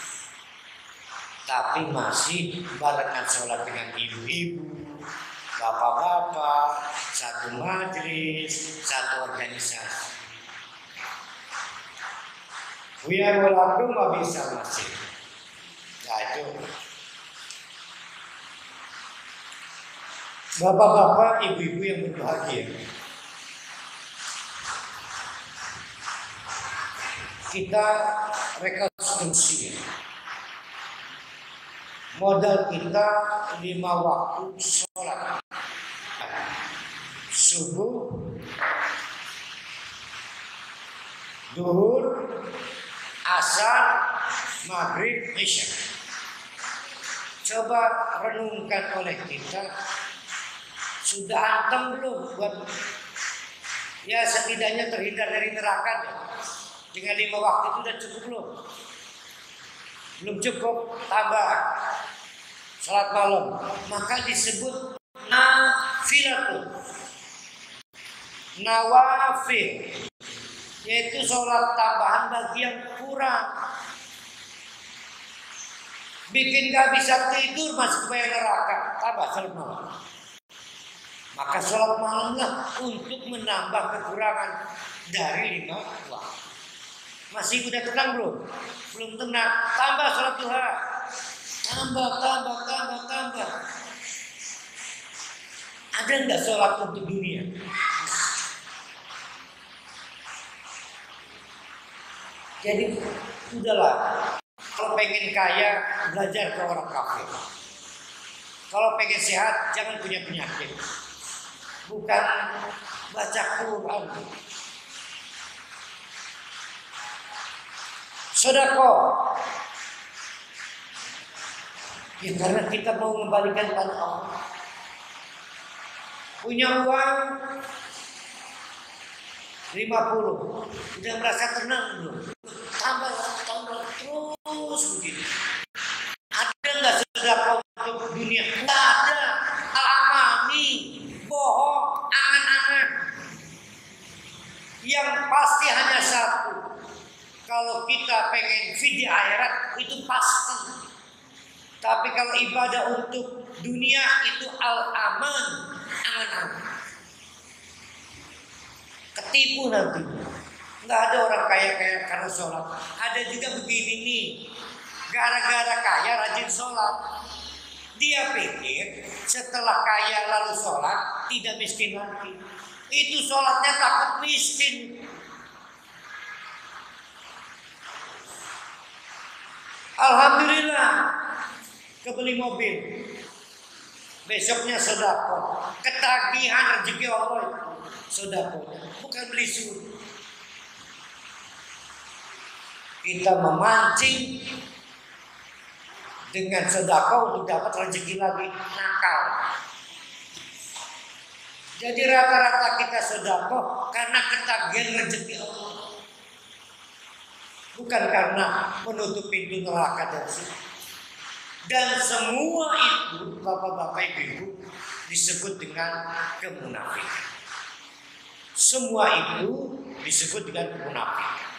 tapi masih barengan sholat dengan ibu-ibu, bapak-bapak, satu majelis, satu organisasi. Buya mulakum bisa masih. Nah itu, bapak-bapak, ibu-ibu yang berbahagia, kita rekonstruksi. Modal kita 5 waktu sholat: subuh, duhur, asar, maghrib, isya. Coba renungkan oleh kita, sudah anteng belum buat ya setidaknya terhindar dari neraka deh. Dengan 5 waktu itu udah cukup belum? Belum cukup, tambah salat malam, maka disebut nafilatul. Nawafil, yaitu sholat tambahan bagi yang kurang. Bikin gak bisa tidur masuk ke neraka, tambah sholat malam. Maka sholat malamlah untuk menambah kekurangan dari 5 waktu. Masih udah tenang belum? Belum tenang, tambah sholat duha. Tambah. Ada nggak sholat untuk dunia? Jadi udahlah, kalau pengen kaya belajar ke orang kafir. Kalau pengen sehat jangan punya penyakit. Bukan baca Quran. Sedekah. Ya karena kita mau mengembalikan pada Allah. Punya uang 50, udah merasa tenang belum? Tambah terus begini. Ada nggak sedekah untuk dunia? Nggak ada. Al-amani, bohong, angan-angan. Yang pasti hanya satu. Kalau kita pengen fit di akhirat itu pasti. Tapi kalau ibadah untuk dunia itu al-aman, angan-angan. Ketipu nanti. Nggak ada orang kaya karena sholat. Ada juga begini nih, gara-gara kaya rajin sholat. Dia pikir setelah kaya lalu sholat tidak miskin lagi. Itu sholatnya takut miskin. Alhamdulillah kebeli mobil, besoknya sedekah, ketagihan rezeki Allah itu sedekah, bukan beli surga. Kita memancing dengan sedekah untuk dapat rezeki lagi, nakal. Jadi rata-rata kita sedekah karena ketagihan rezeki Allah. Bukan karena menutup pintu neraka dan surga. Dan semua itu bapak-bapak ibu disebut dengan kemunafikan. Semua itu disebut dengan kemunafikan.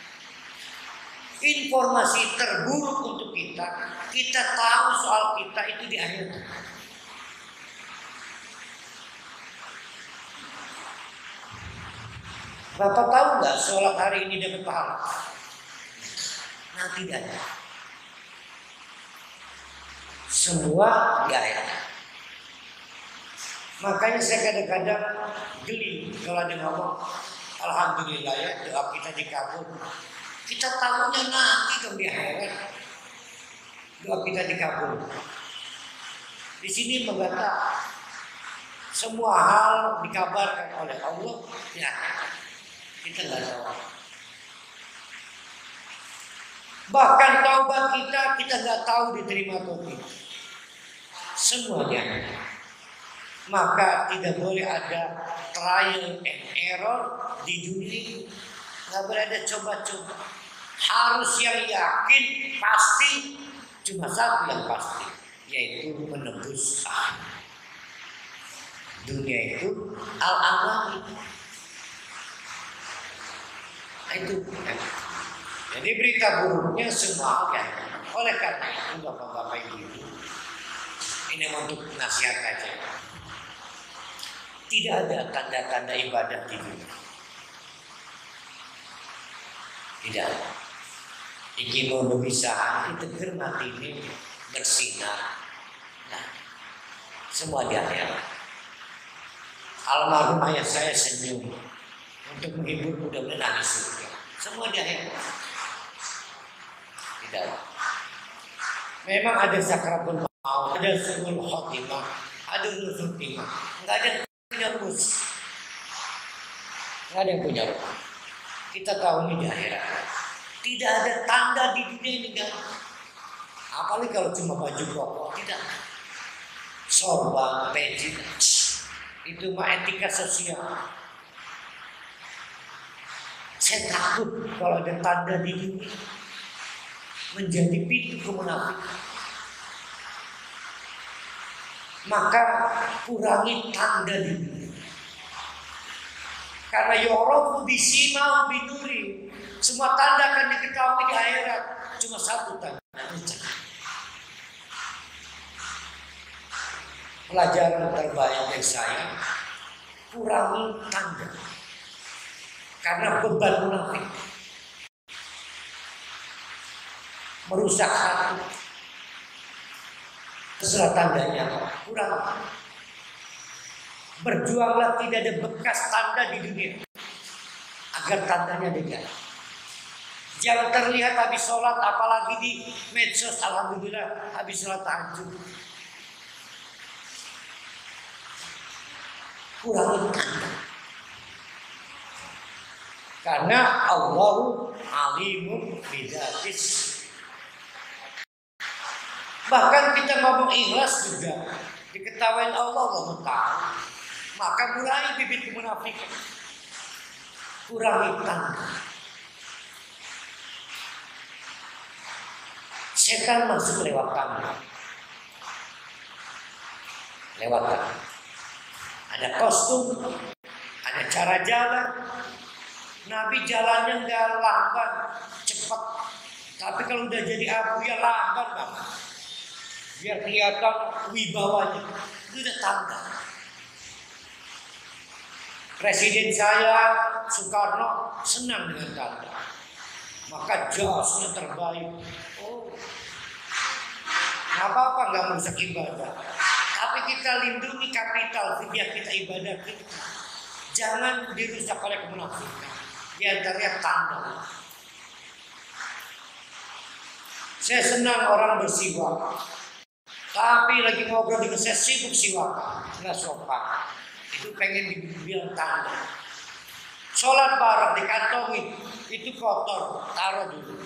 Informasi terburuk untuk kita tahu soal kita itu di akhirat. Bapak tahu nggak sholat hari ini dapat pahala? Nah, tidak ada. Semua di akhirat. Makanya saya kadang-kadang geli kalau ada ngomong alhamdulillah ya doa kita dikabul. Kita tahunya nanti dong di akhirat doa kita dikabul. Di sini mengatakan semua hal dikabarkan oleh Allah ya kita nggak tahu. Bahkan taubat kita nggak tahu diterima atau tidak. Semuanya. Maka tidak boleh ada trial and error di dunia ini. Nggak boleh ada coba-coba. Harus yang yakin pasti. Cuma satu yang pasti, yaitu menembus akhirat. Dunia itu al-amani. Itu. Jadi berita buruknya semua ya. Oleh karena itu bapak-bapak ibu, ini untuk nasihat aja. Tidak ada tanda-tanda ibadah di dunia. Tidak ada. Iki mau bisa itu mati ini bersinar. Nah, semua di akhirat. Almarhum ayah saya senyum untuk menghibur mudah-mudahan di surga. Semua di akhirat. Tidak ada. Memang ada sakratul maut, ada suul khotimah, ada nuzul timah. Enggak ada yang punya rumus. Enggak ada yang punya rumus. Kita tahu ini di akhirat. Tidak ada tanda di dunia ini enggak. Apalagi kalau cuma baju koko, tidak. Sorban, peci, itu mah etika sosial. Saya takut kalau ada tanda di dunia menjadi pintu kemunafikan. Maka kurangi tanda di dunia. Karena yorofu bisimau binuri. Semua tanda akan diketahui di akhirat. Cuma satu tanda. Pelajaran terbaik dari saya, kurangi tanda. Karena beban munafik merusak hati. Setelah tandanya kurang. Berjuanglah tidak ada bekas tanda di dunia, agar tandanya dekat. Jangan terlihat habis sholat, apalagi di medsos. Alhamdulillah habis sholat tahajud. Kurangi tanda. Karena Allahu alimun bidatis. Bahkan kita ngomong ikhlas juga diketahui Allah tahu. Maka mulai bibit kemunafikan. Kurangi tanda. Setan masuk lewat tanda. Lewat tanda. Ada kostum, ada cara jalan. Nabi jalannya nggak lamban, cepat. Tapi kalau udah jadi abu ya lamban banget. Biar kelihatan wibawanya. Itu udah tanda. Presiden saya Soekarno senang dengan tanda. Maka jasnya terbaik. Oh, nggak apa-apa nggak merusak ibadah. Tapi kita lindungi kapital biar kita ibadah kita. Jangan dirusak oleh kemunafikan. Di antaranya tanda. Saya senang orang bersiwak. Tapi lagi ngobrol dengan saya sibuk siwakan. Nggak sopan. Itu pengen dibilang tanda. Sholat bareng dikantongi. Itu kotor. Taruh dulu.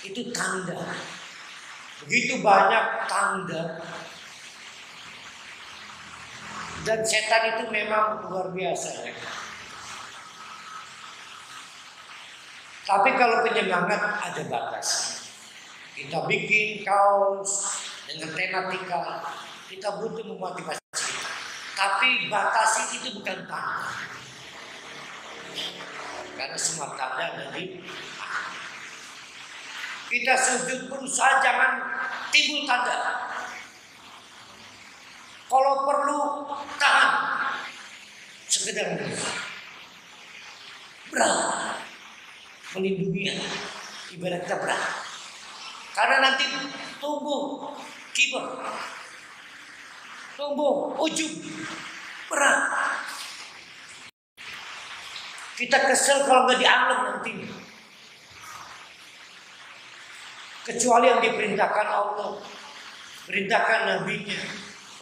Itu tanda. Begitu banyak tanda. Dan setan itu memang luar biasa ya. Tapi kalau penyemangat ada batas. Kita bikin kaos dengan tematika, kita butuh memotivasi kita. Tapi batasi itu bukan tanda. Karena semua tanda dari kita sujud berusaha jangan timbul tanda. Kalau perlu tahan. Sekedar berat. Melindungi ibadah kita berat. Karena nanti tumbuh kibar, tumbuh ujub, berat. Kita kesel kalau nggak dianggap nanti. Kecuali yang diperintahkan Allah, perintahkan nabinya,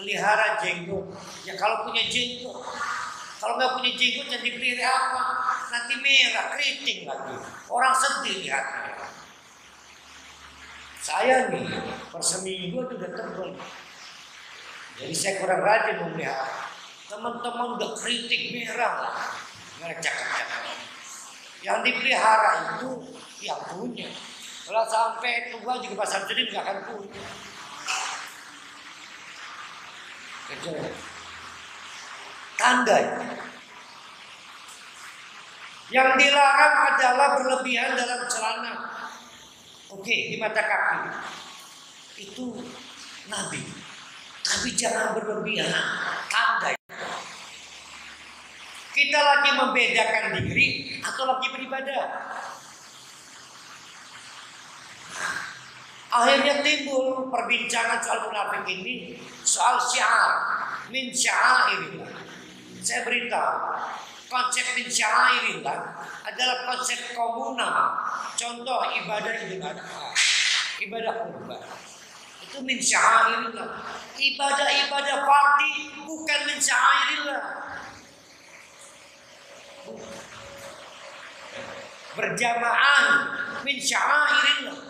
pelihara jenggot. Ya kalau punya jenggot, kalau nggak punya jenggot jadi dipelihara apa? Nanti merah, keriting lagi. Orang sedih lihatnya. Saya nih, per seminggu itu udah tebal. Jadi saya kurang rajin memelihara. Teman-teman udah keriting merah lah. Mereka cakap-cakap. Yang dipelihara itu yang punya. Kalau sampai tua juga pasar jadi nggak akan punya. Kecuali tanda. Yang dilarang adalah berlebihan dalam celana. Oke, di mata kaki. Itu Nabi. Tapi jangan berlebihan. Tanda. Kita lagi membedakan diri atau lagi beribadah. Akhirnya timbul perbincangan soal munafik ini. Soal syiar. Min syairillah. Saya beritahu. Konsep min syairillah adalah konsep komunal. Contoh ibadah ibadah kurban. Itu min syairillah. Ibadah fardi bukan min syairillah. Berjamaah min syairillah.